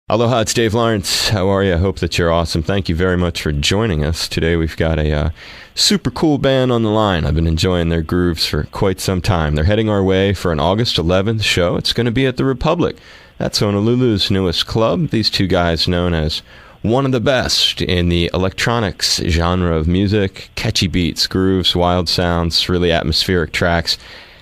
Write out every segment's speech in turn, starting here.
Aloha, it's Dave Lawrence. How are you? I hope that you're awesome. Thank you very much for joining us. Today we've got a super cool band on the line. I've been enjoying their grooves for quite some time. They're heading our way for an August 11th show. It's going to be at the Republic. That's Honolulu's newest club. These two guys known as one of the best in the electronics genre of music. Catchy beats, grooves, wild sounds, really atmospheric tracks.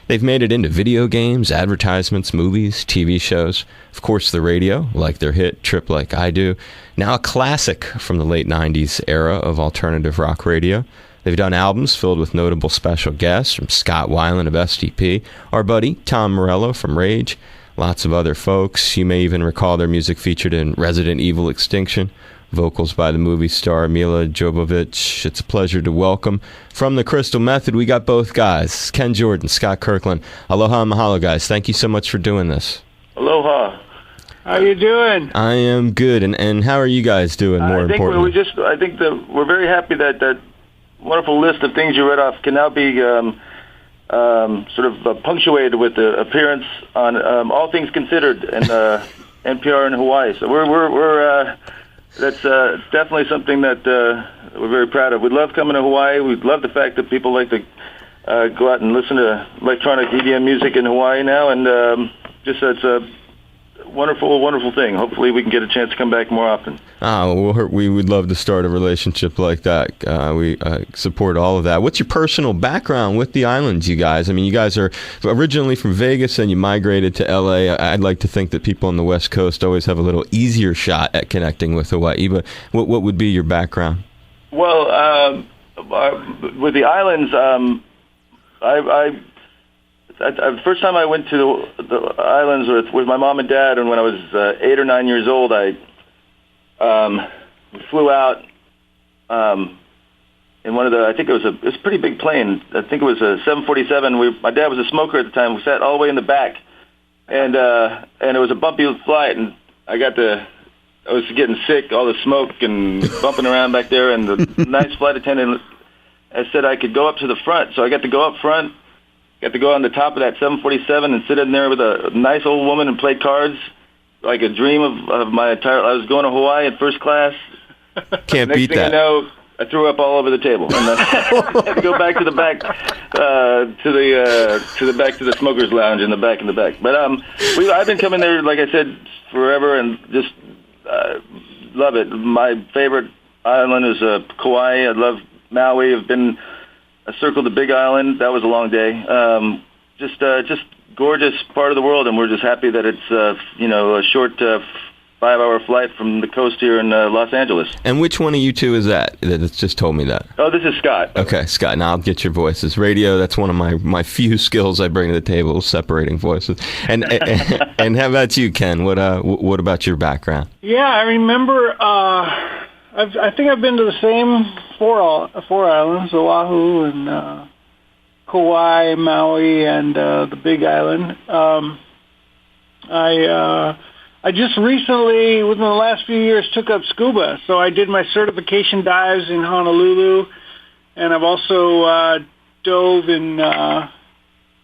They've made it into video games, advertisements, movies, TV shows, of course the radio, like their hit Trip Like I Do, now a classic from the late 90s era of alternative rock radio. They've done albums filled with notable special guests from Scott Weiland of STP, our buddy Tom Morello from Rage, lots of other folks. You may even recall their music featured in Resident Evil Extinction, vocals by the movie star Mila Jovovich. It's a pleasure to welcome from the Crystal Method. We got both guys, Ken Jordan, Scott Kirkland. Aloha and mahalo, guys. Thank you so much for doing this. Aloha. How you doing? I am good, and how are you guys doing? More importantly, I think that we're very happy that that wonderful list of things you read off can now be punctuated with the appearance on All Things Considered and NPR in Hawaii. So we're that's definitely something that we're very proud of. We love coming to Hawaii. We love the fact that people like to go out and listen to electronic EDM music in Hawaii now, and it's a wonderful, wonderful thing. Hopefully we can get a chance to come back more often. We would love to start a relationship like that. We support all of that. What's your personal background with the islands, you guys? I mean, you guys are originally from Vegas and you migrated to LA. I'd like to think that people on the West Coast always have a little easier shot at connecting with Hawaii, but what would be your background? Well, with the islands, the first time I went to the islands with my mom and dad, and when I was 8 or 9 years old, I flew out in one of the, I think it was a pretty big plane. I think it was a 747. My dad was a smoker at the time. We sat all the way in the back, and it was a bumpy flight, and I was getting sick, all the smoke and bumping around back there, and the nice flight attendant said I could go up to the front, so I got to go up front. Got to go on the top of that 747 and sit in there with a nice old woman and play cards, like a dream of my entire. I was going to Hawaii in first class. Can't beat that. Next thing I know, I threw up all over the table. And I had to go back to the back, to the smokers' lounge in the back. But I've been coming there, like I said, forever, and just love it. My favorite island is Kauai. I love Maui. I circled the Big Island. That was a long day. Just gorgeous part of the world, and we're just happy that it's a short 5-hour flight from the coast here in Los Angeles. And which one of you two is that that's just told me that? Oh, this is Scott. Okay, Scott. Now I'll get your voices. Radio, that's one of my few skills I bring to the table, separating voices. And and how about you, Ken? What about your background? Yeah, I remember. I think I've been to the same four islands: Oahu and Kauai, Maui, and the Big Island. I just recently, within the last few years, took up scuba. So I did my certification dives in Honolulu, and I've also dove in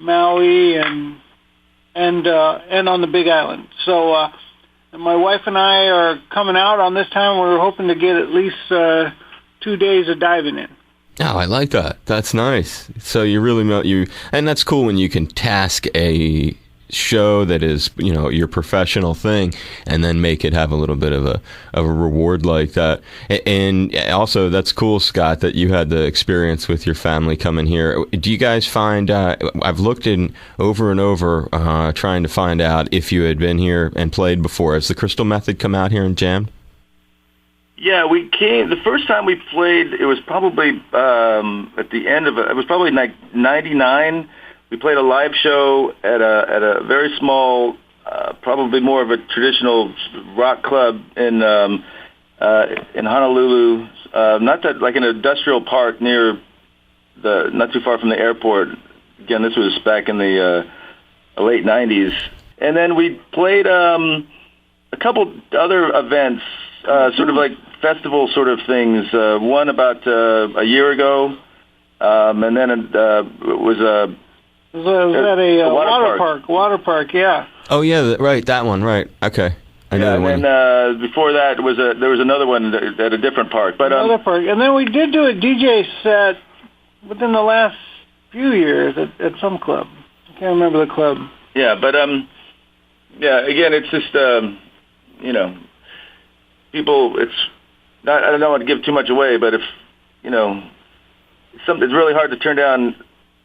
Maui and on the Big Island. So. And my wife and I are coming out on this time. We're hoping to get at least 2 days of diving in. Oh, I like that. That's nice. So you really and that's cool when you can task a show that is, your professional thing, and then make it have a little bit of a reward like that. And also, that's cool, Scott, that you had the experience with your family coming here. Do you guys find, I've looked in over and over trying to find out if you had been here and played before. Has the Crystal Method come out here and jammed? Yeah, we came. The first time we played, it was probably at the end of it was probably like 99. We played a live show at a very small, probably more of a traditional rock club in Honolulu. Not that like an industrial park not too far from the airport. Again, this was back in the late 90s. And then we played a couple other events, sort of like festival sort of things. One about a year ago, and then it was a water park, yeah. Oh, yeah, right, that one, right. Okay. I know. And then before that there was another one at a different park. But another park, and then we did do a DJ set within the last few years at some club. I can't remember the club. Yeah, but again, it's just people. It's not. I don't want to give too much away, but if it's really hard to turn down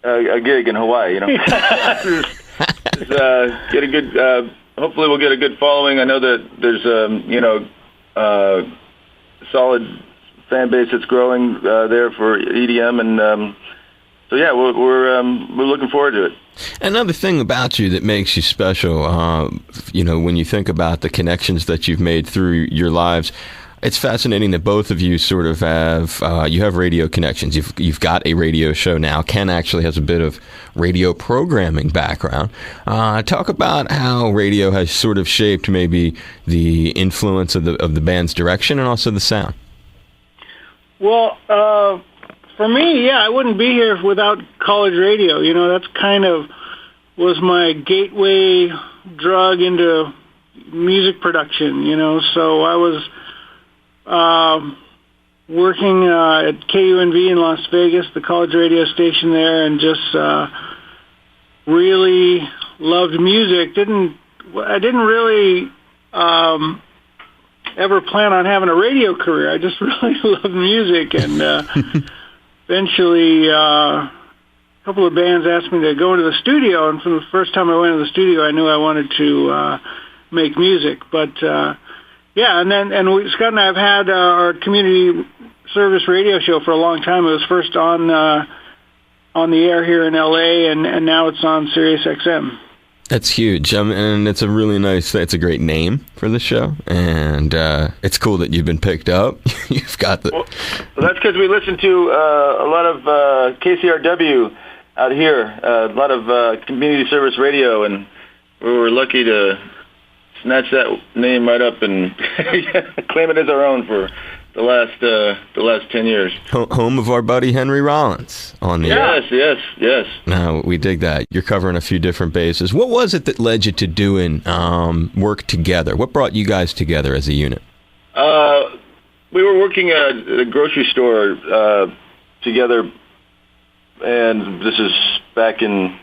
a gig in Hawaii. Just get a good. Hopefully, we'll get a good following. I know that there's solid fan base that's growing there for EDM, and so yeah, we're looking forward to it. Another thing about you that makes you special, when you think about the connections that you've made through your lives, it's fascinating that both of you sort of have radio connections. You've got a radio show now. Ken actually has a bit of radio programming background. Talk about how radio has sort of shaped maybe the influence of the band's direction and also the sound. Well, for me, I wouldn't be here without college radio. That's kind of was my gateway drug into music production. So I was working at KUNV in Las Vegas, the college radio station there, and just really loved music. I didn't really ever plan on having a radio career. I just really loved music, and eventually a couple of bands asked me to go into the studio, and from the first time I went into the studio, I knew I wanted to make music. But and Scott and I have had our community service radio show for a long time. It was first on the air here in LA, and now it's on Sirius XM. That's huge, and it's a really nice. It's a great name for the show, and it's cool that you've been picked up. You've got the. Well, that's because we listen to a lot of KCRW out here, a lot of community service radio, and we were lucky to snatch that name right up and claim it as our own for the last 10 years. Home of our buddy Henry Rollins on the Yes. Now, we dig that. You're covering a few different bases. What was it that led you to doing work together? What brought you guys together as a unit? We were working at a grocery store together, and this is back in,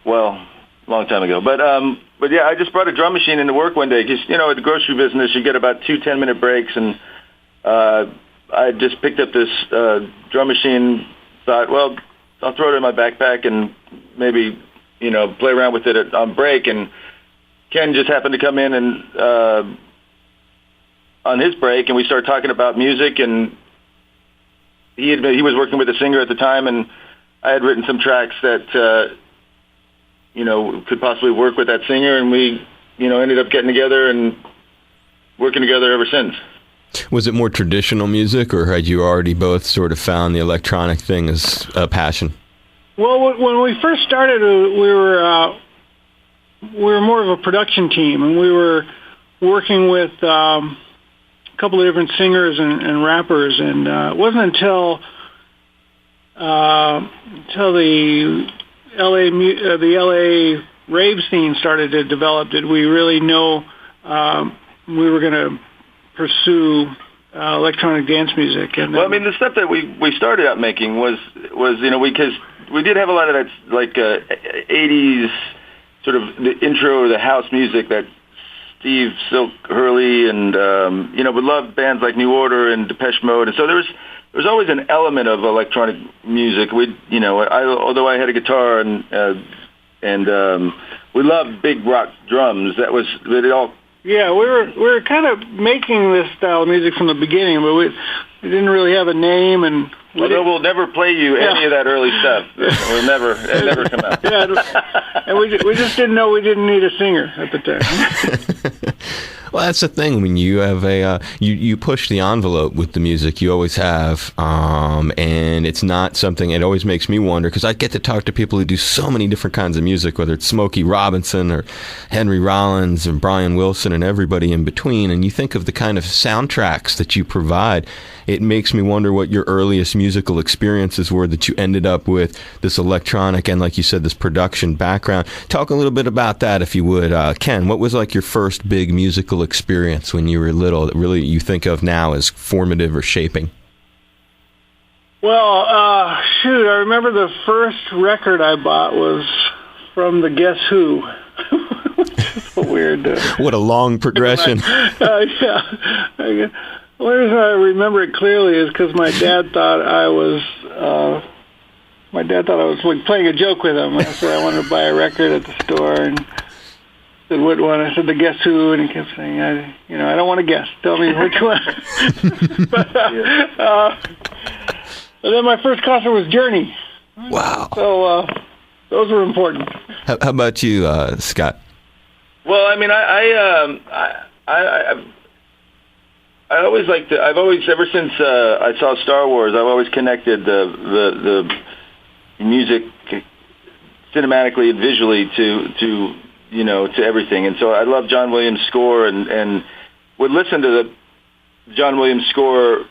long time ago. But yeah, I just brought a drum machine into work one day because, at the grocery business, you get about 2 10-minute breaks, and I just picked up this drum machine, thought, well, I'll throw it in my backpack and maybe, play around with it on break. And Ken just happened to come in and on his break, and we started talking about music, and he was working with a singer at the time, and I had written some tracks that could possibly work with that singer, and we, ended up getting together and working together ever since. Was it more traditional music, or had you already both sort of found the electronic thing as a passion? Well, when we first started, we were more of a production team, and we were working with a couple of different singers and rappers, and it wasn't until the LA rave scene started to develop did we really know we were going to pursue electronic dance music. And the stuff that we started out making was because we did have a lot of that 80s sort of the intro, the house music that Steve Silk Hurley and would love bands like New Order and Depeche Mode, and so there was always an element of electronic music. Although I had a guitar and we loved big rock drums. That was it all. Yeah, we were kind of making this style of music from the beginning, but we didn't really have a name. And we'll never play you any of that early stuff. It never come out. Yeah, and we just didn't know we didn't need a singer at the time. Well, that's the thing. When you have you push the envelope with the music, you always have, and it's not something. It always makes me wonder because I get to talk to people who do so many different kinds of music, whether it's Smokey Robinson or Henry Rollins and Brian Wilson and everybody in between. And you think of the kind of soundtracks that you provide. It makes me wonder what your earliest musical experiences were that you ended up with this electronic and, like you said, this production background. Talk a little bit about that, if you would. Ken, what was like your first big musical experience when you were little that really you think of now as formative or shaping? Well, I remember the first record I bought was from the Guess Who. It's a weird... what a long progression. Yeah. The only reason I remember it clearly is because my dad thought I was like playing a joke with him. I said I wanted to buy a record at the store, and said, "What one?" I said, "The Guess Who," and he kept saying, "I don't want to guess. Tell me which one." And then my first concert was Journey. Wow. So those were important. How about you, Scott? Well, I mean, I always liked to. I've always, ever since I saw Star Wars, I've always connected the music cinematically and visually to everything. And so I love John Williams' score and would listen to the John Williams score.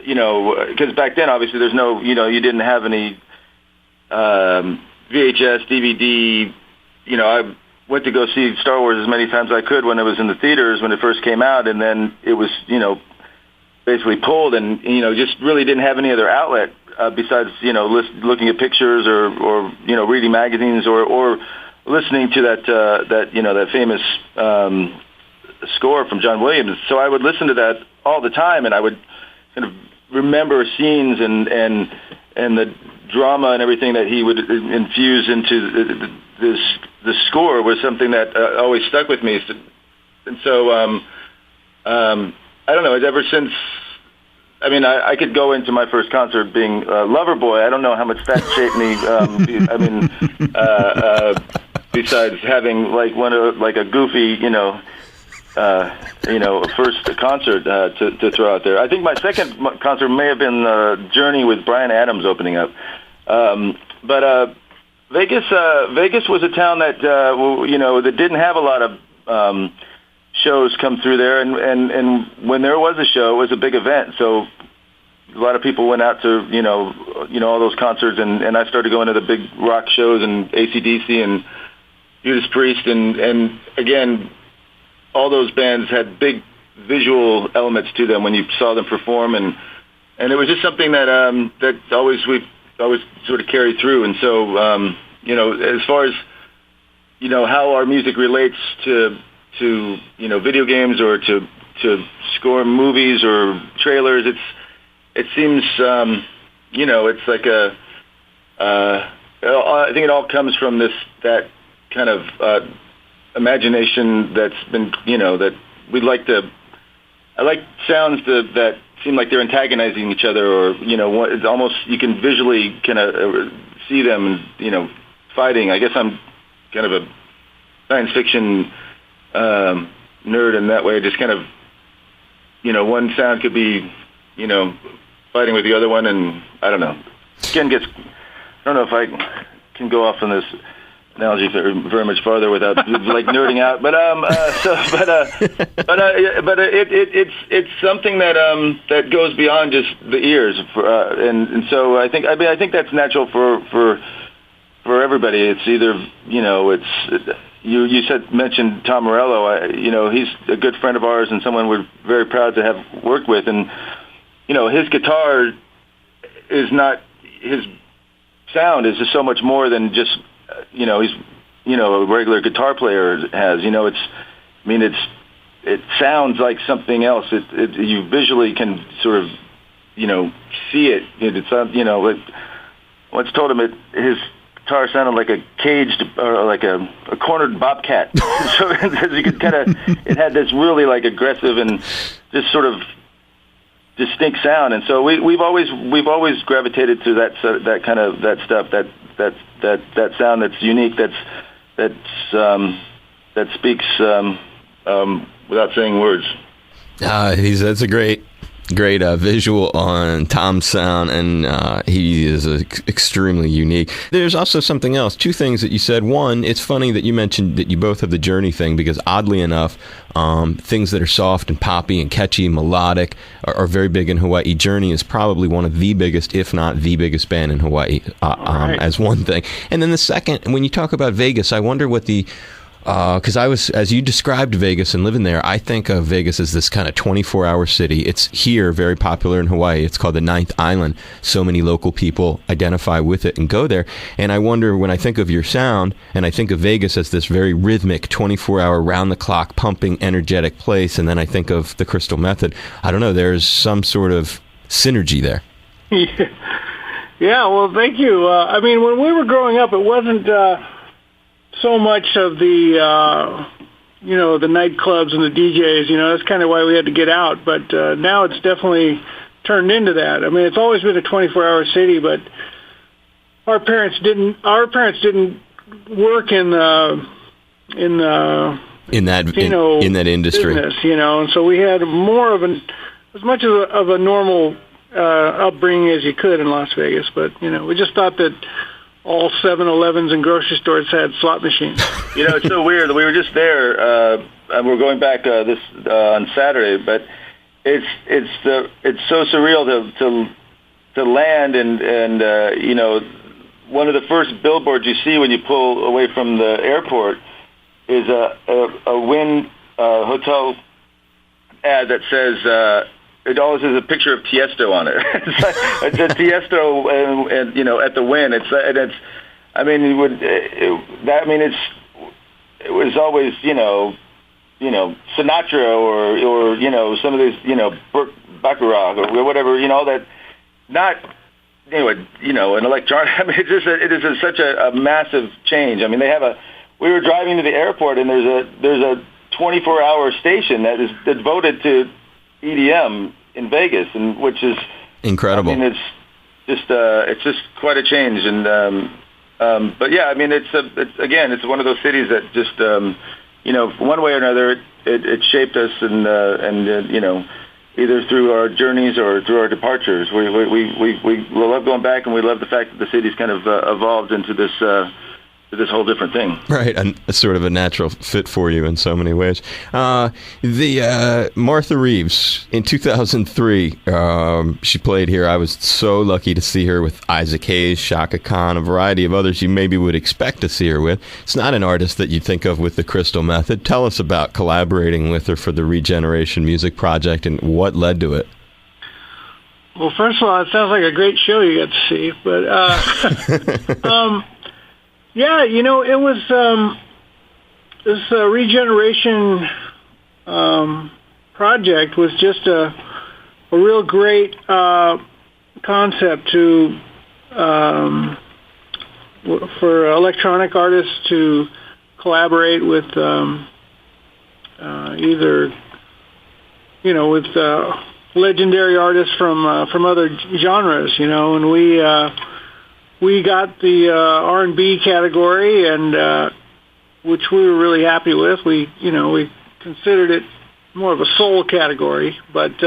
Because back then, obviously, there's no, you didn't have any VHS, DVD. I went to go see Star Wars as many times as I could when it was in the theaters when it first came out, and then it was, basically pulled, and just really didn't have any other outlet besides looking at pictures or reading magazines or listening to that famous score from John Williams. So I would listen to that all the time, and I would kind of remember scenes and the drama and everything that he would infuse into the score was something that always stuck with me. And so I don't know. Ever since, I mean, I could go into my first concert being Loverboy. I don't know how much that shaped me. Besides having like a goofy, first concert to throw out there. I think my second concert may have been Journey with Bryan Adams opening up. But Vegas was a town that that didn't have a lot of shows come through there, and when there was a show, it was a big event. So a lot of people went out to all those concerts, and I started going to the big rock shows and AC/DC and Judas Priest, and again, all those bands had big visual elements to them when you saw them perform, and it was just something that we've always sort of carried through. And so as far as how our music relates to video games or to score movies or trailers, it seems it's like I think it all comes from that kind of imagination that's been that we'd like to. I like sounds that seem like they're antagonizing each other, or it's almost you can visually kind of see them fighting. I guess I'm kind of a science fiction nerd in that way. Just kind of one sound could be fighting with the other one, and I don't know. Ken gets. I don't know if I can go off on this analogy very much farther without like nerding out, but it's something that goes beyond just the ears, and so I think that's natural for everybody. It's either it's you mentioned Tom Morello. He's a good friend of ours and someone we're very proud to have worked with, and his guitar is not his sound is just so much more than just he's a regular guitar player has. It sounds like something else. You visually can sort of see it. It's like once told him his guitar sounded like a caged or like a cornered bobcat. So you could kind of it had this really like aggressive and just sort of distinct sound, and so we've always gravitated to that kind of that stuff that sound that's unique, that speaks without saying words. That's a great visual on Tom's sound, and he is extremely unique. There's also something else. Two things that you said. One, it's funny that you mentioned that you both have the Journey thing, because oddly enough, things that are soft and poppy and catchy, melodic, are very big in Hawaii. Journey is probably one of the biggest, if not the biggest band in Hawaii, right. As one thing. And then the second, when you talk about Vegas, I wonder what the... because as you described Vegas and living there, I think of Vegas as this kind of 24-hour city. It's here very popular in Hawaii. It's called the Ninth Island. So many local people identify with it and go there. And I wonder, when I think of your sound, and I think of Vegas as this very rhythmic, 24-hour, round-the-clock, pumping, energetic place, and then I think of the Crystal Method, I don't know, there's some sort of synergy there. Yeah, well, thank you. I mean, when we were growing up, it wasn't... so much of the, the nightclubs and the DJs, that's kind of why we had to get out. But now it's definitely turned into that. I mean, it's always been a 24-hour city, but our parents didn't work in that industry, business, and so we had more of as much of a normal upbringing as you could in Las Vegas. But we just thought that all 7-Elevens and grocery stores had slot machines. It's so weird. We were just there, and we're going back this on Saturday. But it's so surreal to land and one of the first billboards you see when you pull away from the airport is a Wynn hotel ad that says. It always has a picture of Tiesto on it. It's a Tiesto, and at the Wynn. It was always Sinatra or some of these Baccarat or whatever that not an electronic. I mean, it is such a massive change. I mean, we were driving to the airport and there's a 24-hour station that is devoted to EDM in Vegas, and which is incredible. I mean, it's just quite a change, and but yeah, I mean, it's one of those cities that just one way or another it shaped us, and either through our journeys or through our departures. We love going back, and we love the fact that the city's kind of evolved into this whole different thing. Right, a sort of a natural fit for you in so many ways. The Martha Reeves, in 2003, she played here. I was so lucky to see her with Isaac Hayes, Shaka Khan, a variety of others you maybe would expect to see her with. It's not an artist that you'd think of with the Crystal Method. Tell us about collaborating with her for the Regeneration Music Project and what led to it. Well, first of all, it sounds like a great show you got to see, but... Yeah, it was this Regeneration project was just a real great concept for electronic artists to collaborate with either with legendary artists from other genres, and we got the R&B category, and which we were really happy with. We considered it more of a soul category, but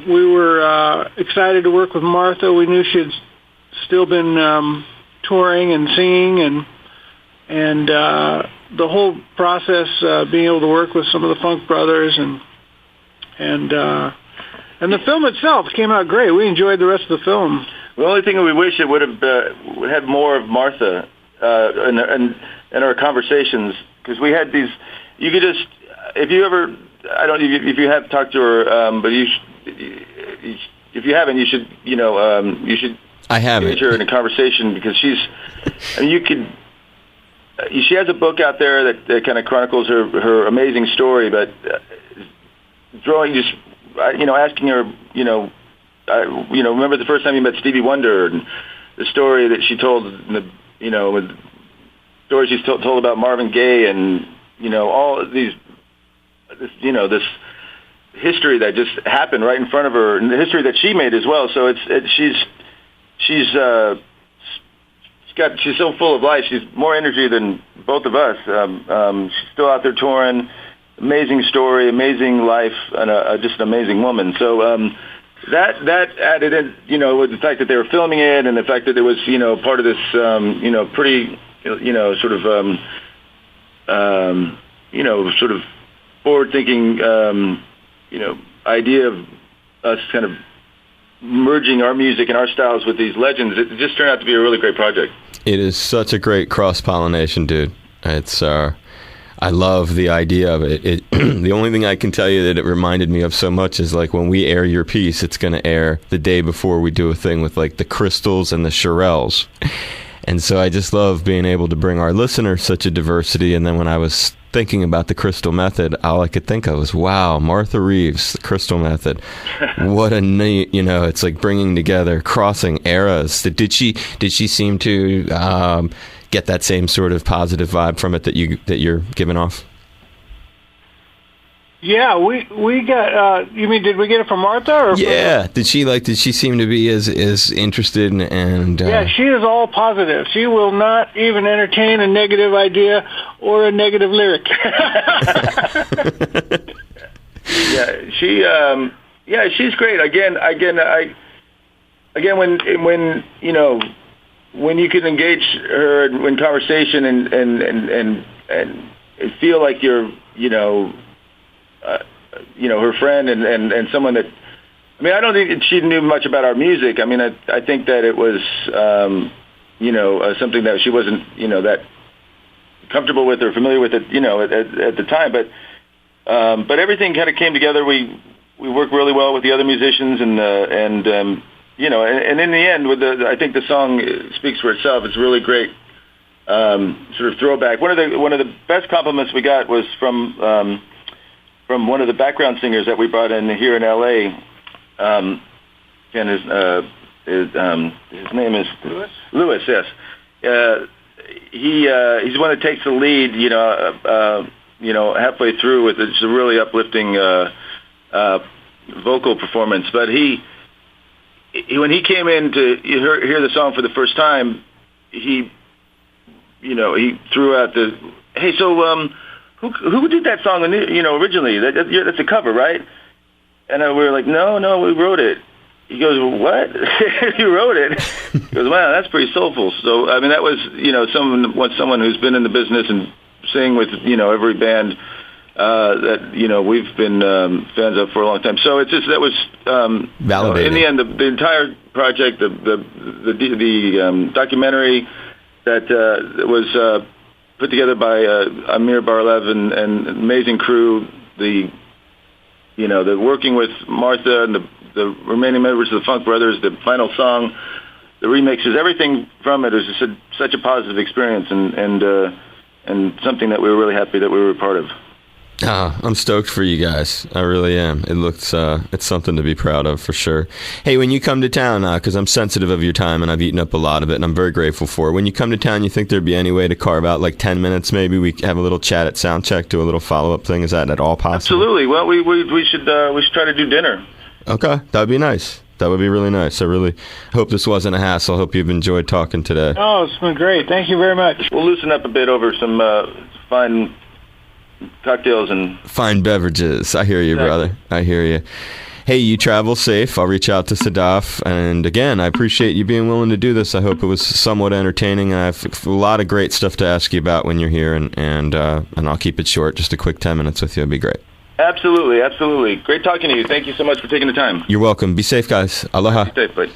we were excited to work with Martha. We knew she had still been touring and singing, and the whole process, being able to work with some of the Funk Brothers, and the film itself came out great. We enjoyed the rest of the film. The only thing we wish it would have had more of Martha in our conversations, because we had these. You could just, if you ever, I don't know if you have talked to her, but if you haven't, you should, you should. I haven't. Engage her in a conversation, because she's. I mean, you could. She has a book out there that kind of chronicles her amazing story, but asking her, remember the first time you met Stevie Wonder, and the story that she told, with stories she's told about Marvin Gaye, and all of these, this history that just happened right in front of her, and the history that she made as well. So she's she's so full of life. She's more energy than both of us. She's still out there touring. Amazing story, amazing life, and just an amazing woman. So that added in, with the fact that they were filming it, and the fact that it was, part of this, pretty, sort of forward-thinking, idea of us kind of merging our music and our styles with these legends. It just turned out to be a really great project. It is such a great cross-pollination, dude. It's I love the idea of it. The only thing I can tell you that it reminded me of so much is like when we air your piece, it's going to air the day before we do a thing with like the Crystals and the Shirelles. And so I just love being able to bring our listeners such a diversity. And then when I was thinking about the Crystal Method, all I could think of was, wow, Martha Reeves, the Crystal Method. What a neat, it's like bringing together, crossing eras. Did she seem to get that same sort of positive vibe from it that you're giving off? Yeah, we got. You mean, did we get it from Martha? Or yeah, did she seem to be as interested and? Yeah, she is all positive. She will not even entertain a negative idea or a negative lyric. She's great. Again, when you can engage her in conversation and feel like you're, her friend and someone that, I don't think she knew much about our music. I think that it was, something that she wasn't, that comfortable with or familiar with it, at the time. But everything kind of came together. We worked really well with the other musicians and in the end, I think the song speaks for itself. It's a really great sort of throwback. One of the best compliments we got was from one of the background singers that we brought in here in L.A. And his name is Lewis. Lewis, yes. He's the one that takes the lead. Halfway through with it's a really uplifting vocal performance. But when he came in to hear the song for the first time, he threw out hey, so who did that song, originally? That's a cover, right? And we were like, no, we wrote it. He goes, what? You wrote it? He goes, wow, that's pretty soulful. So, that was, someone who's been in the business and sing with, every band that we've been fans of for a long time. So it's just that was validated. In the end, the entire project, the documentary that was put together by Amir Bar-Lev and amazing crew. The working with Martha and the remaining members of the Funk Brothers, the final song, the remixes, everything from it was just such a positive experience and something that we were really happy that we were a part of. I'm stoked for you guys. I really am. It looks, it's something to be proud of for sure. Hey, when you come to town, because I'm sensitive of your time and I've eaten up a lot of it and I'm very grateful for it. When you come to town, you think there'd be any way to carve out like 10 minutes maybe? We have a little chat at Soundcheck, do a little follow-up thing. Is that at all possible? Absolutely. Well, we should try to do dinner. Okay. That would be nice. That would be really nice. I really hope this wasn't a hassle. I hope you've enjoyed talking today. Oh, it's been great. Thank you very much. We'll loosen up a bit over some fine cocktails and fine beverages. I hear you, exactly. Brother. I hear you. Hey, you travel safe. I'll reach out to Sadaf. And again, I appreciate you being willing to do this. I hope it was somewhat entertaining. I have a lot of great stuff to ask you about when you're here, and I'll keep it short. Just a quick 10 minutes with you would be great. Absolutely. Great talking to you. Thank you so much for taking the time. You're welcome. Be safe, guys. Aloha. Be safe, bye.